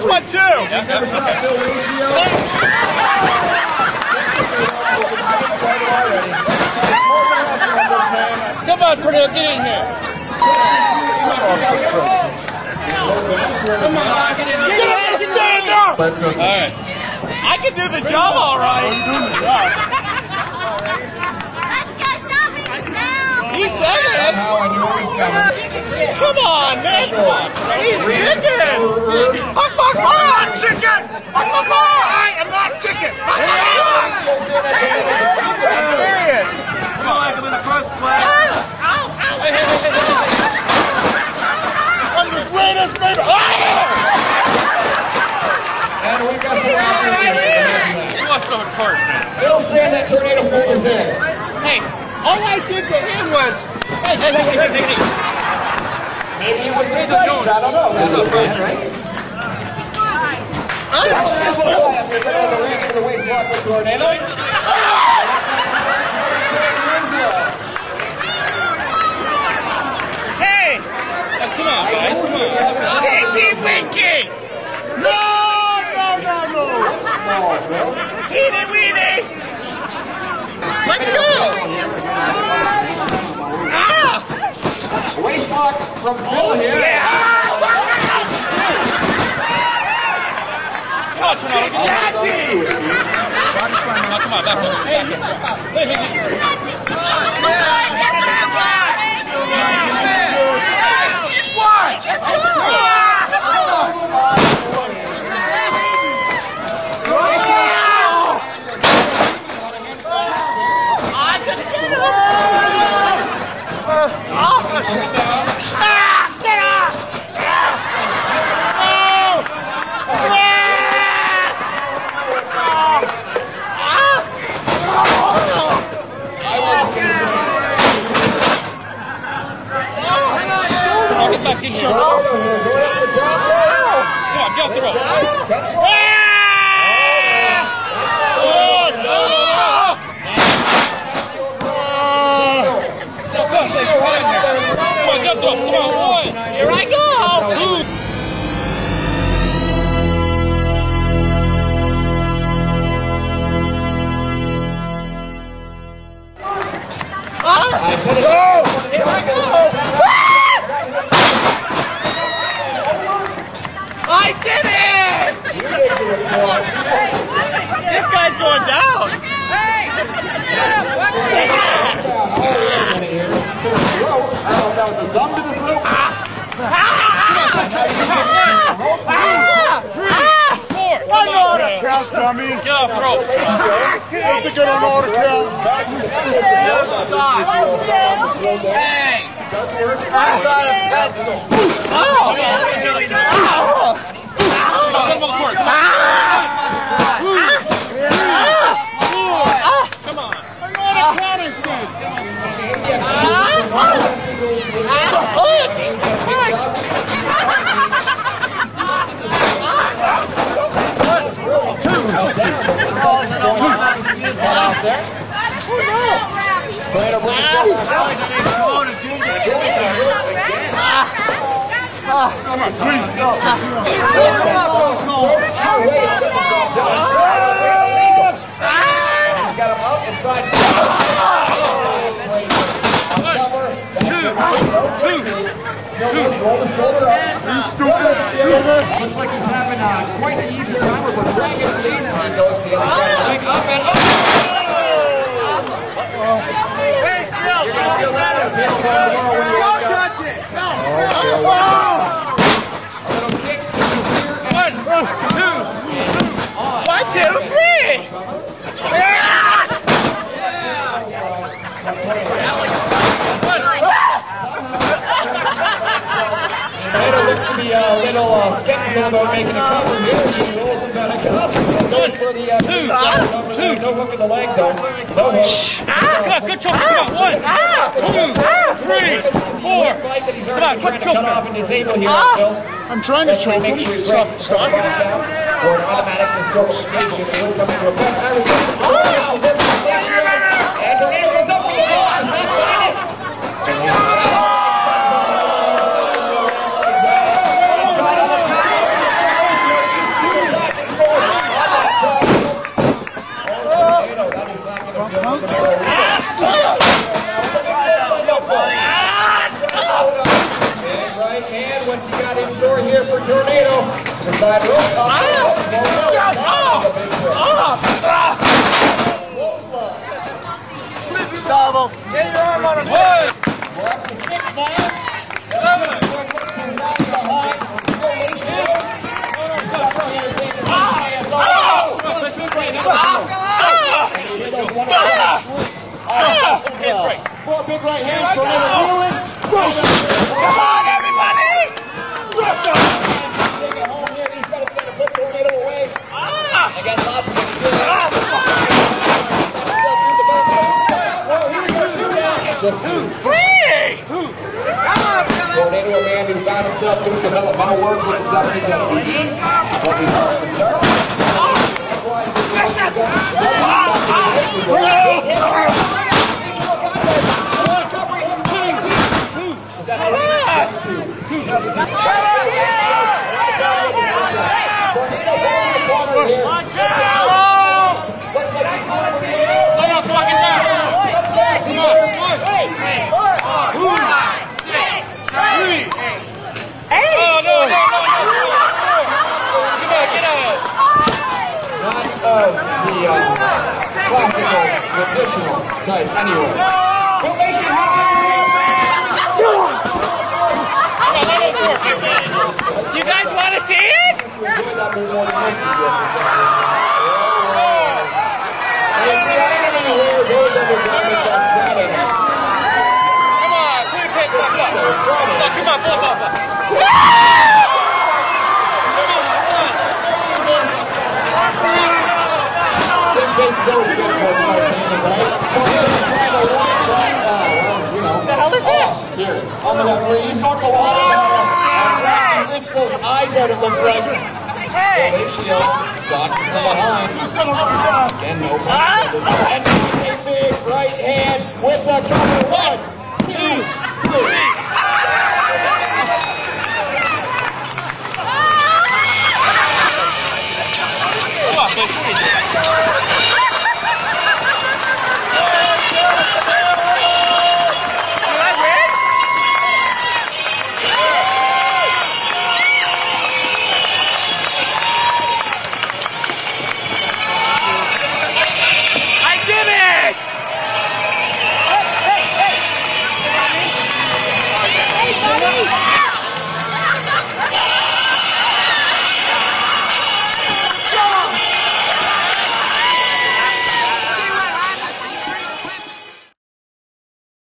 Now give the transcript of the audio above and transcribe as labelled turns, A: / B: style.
A: one too.
B: Come on, Tornado, get in here. Come on, get in here.
A: Stand up.
B: All right.
A: I can do the job all right. He said it. Come on, man. Come on. He's chicken. Buck, buck, buck. Chicken. Buck, buck, buck. I am not chicken. Buck, buck, buck. I'm serious.
B: Come on, I'm in the first place.
A: I'm the greatest baby. Oh!
C: And we got the
B: You must throw a torch, man.
C: It'll say that tornado pulled his in.
A: Hey, all I did to him was...
B: Hey.
C: Maybe he was the judge. I don't know. That's the plan, right?
A: Hey!
B: Come on, guys, come on.
A: Tinky Winky! No! Teeny Weeny! Let's go! Ah!
C: Waste block from Bill here.
A: Yeah!
B: Come on, Tornado, get in here.
A: Daddy!
B: Come on, back up. Hey.
A: What? I'm gonna get him! Get off!
B: Get back in, show. Come on, get off the rope. Come on, one.
A: Here I go! Here I go! I did it! This guy's going down! Hey!
D: Count, dummy.
B: Get off the rope.
D: Have to get on order count.
A: Hey!
B: One more court. Come on.
C: Got him up inside.
D: You stupid.
C: Looks like he's having quite the easy time with a dragon season. He goes the other side. Up and up. You're going to feel that at the end tomorrow when you wake up.
A: Touch it! No!
C: A little kick to here.
A: 1, 2, 3!
C: Tornado looks to be a little skeptical about making a cover here. He rolls him back up. Goes for the no hook in the leg though. No hook.
B: Come on, good choke. Come on, 1, 2, 3, 4. Come on, quick choke.
C: Cut off and disable here, Bill.
D: I'm trying to choke him. Stop.
C: Or an automatic control station will come into effect. And Tornado goes up for the ball. Does not find it. for Tornado. The side rope.
A: Double. Get your arm on him.
C: We're up to 6 now. 7. Four big right hands. Tornado wheeling.
A: Come on, everybody!
C: Take it home here. He's got to put Tornado away. Again, lots of just 2. Tornado man who found himself doing developmental work with his WWE. But he lost the turn. That's why traditional type anyway.
A: You guys want to see it?
B: Come on, put your pants back up. Come on, flip up.
A: What the hell is this?
C: Here, on the left, he's not the one. Rips those eyes out, it looks like.
A: Hey!
C: Scott from behind. And no.